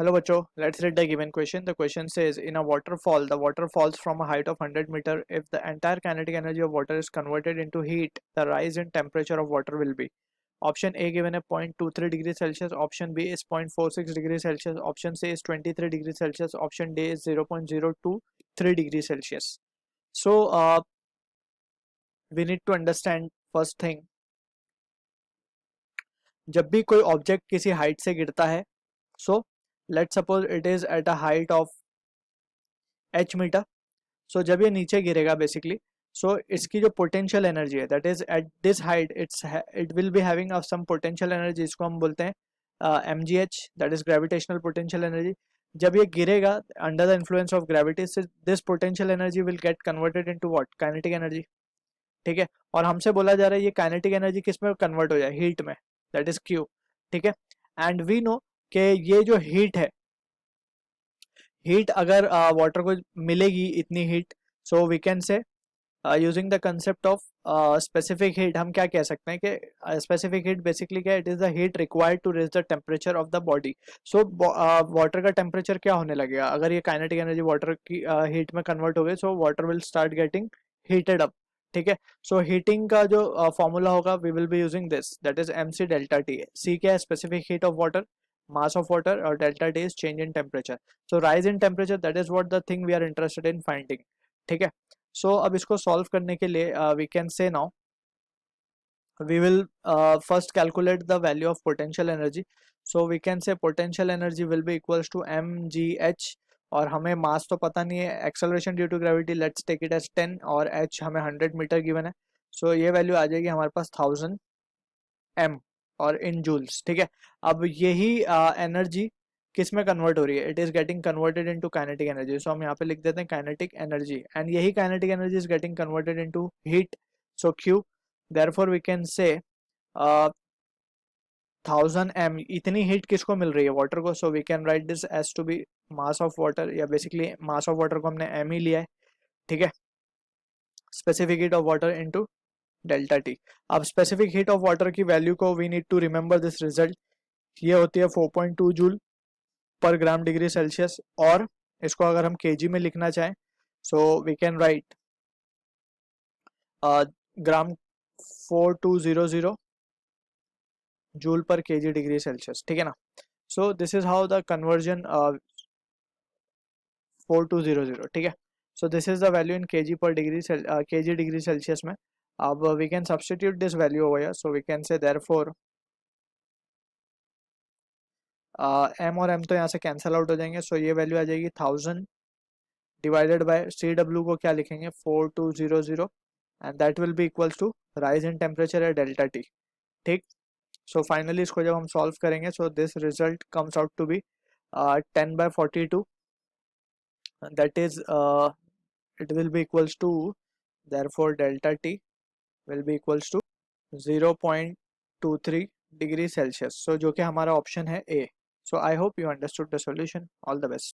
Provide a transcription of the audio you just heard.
Hello bachcho, let's read the given question. The question says, in a waterfall, the water falls from a height of 100 meter. If the entire kinetic energy of water is converted into heat, the rise in temperature of water will be. Option A given a 0.23 degrees Celsius, option B is 0.46 degrees Celsius, option C is 23 degrees Celsius, option D is 0.023 degrees Celsius. So we need to understand first thing, जब भी कोई object किसी height से गिरता है, so let's suppose it is at a height of h metre. So जब ये नीचे गिरेगा बेसिकली, सो इसकी जो पोटेंशियल एनर्जी है that is at this height it will be having some potential energy, इसको हम बोलते हैं mgh, that is gravitational potential energy. जब ये गिरेगा under the influence of gravity, this potential energy will get converted into what, kinetic energy. ठीक है, और हमसे बोला जा रहा है ये काइनेटिक एनर्जी किस में कन्वर्ट हो जाए, हीट में, दैट इज क्यू. ठीक है, एंड वी नो कि ये जो हीट है, हीट अगर वाटर को मिलेगी इतनी heat, so we can say using the concept of specific heat, हम क्या कह सकते हैं कि स्पेसिफिक हीट बेसिकली क्या, it is the heat required to raise the temperature of the body. So water का टेम्परेचर क्या होने लगेगा अगर ये काइनेटिक एनर्जी वाटर की हीट में कन्वर्ट हो गई, so water will start getting heated up. ठीक है, सो हीटिंग का जो फॉर्मूला होगा we will be using this, that is mc delta T. C क्या है, specific heat of water, mass of water, or delta T is change in temperature. So rise in temperature, that is what the thing we are interested in finding. ठीक है, so अब इसको solve करने के लिए we can say now we will first calculate the value of potential energy. So we can say potential energy will be equals to mgh, और हमें मास तो पता नहीं है, acceleration due to gravity let's take it as 10, और h हमें 100 metre given है. सो ये वैल्यू आ जाएगी हमारे पास 1000 m और इन जूल्स. ठीक है, अब यही एनर्जी किस में कन्वर्ट हो रही है, it is getting converted into kinetic energy. So हम यहाँ पे लिख देते हैं काइनेटिक एनर्जी, एंड यही kinetic energy is getting converted into heat, so Q. Therefore we can say 1000 m, इतनी हीट किसको मिल रही है, वाटर को. So we can write this as to be mass of water, या बेसिकली मास ऑफ वाटर को हमने m ही लिया है. ठीक है, specific heat of water into delta T. अब स्पेसिफिक हीट ऑफ वाटर की वैल्यू को we need to remember this result, ये होती है 4.2 जूल पर ग्राम डिग्री सेल्सियस, और इसको अगर हम केजी में लिखना चाहें, so we can write gram 4200 joule per kg degree Celsius. ठीक है ना, so this is how the conversion 4200. ठीक है, so this is the value in kg per kg degree Celsius में. अब we can substitute this value over here, so we can say therefore m और m तो यहाँ से cancel out हो जाएंगे. सो ये वैल्यू आ जाएगी 1000 डिवाइडेड बाय CW को क्या लिखेंगे, 4200, and that will be equals to rise in temperature है डेल्टा टी. ठीक, सो फाइनली इसको जब हम सॉल्व करेंगे, so this result comes out to be 10/42, that is it will be equals to, therefore delta T will be equals to 0.23 degree Celsius. So जो कि हमारा option है A. So I hope you understood the solution. All the best.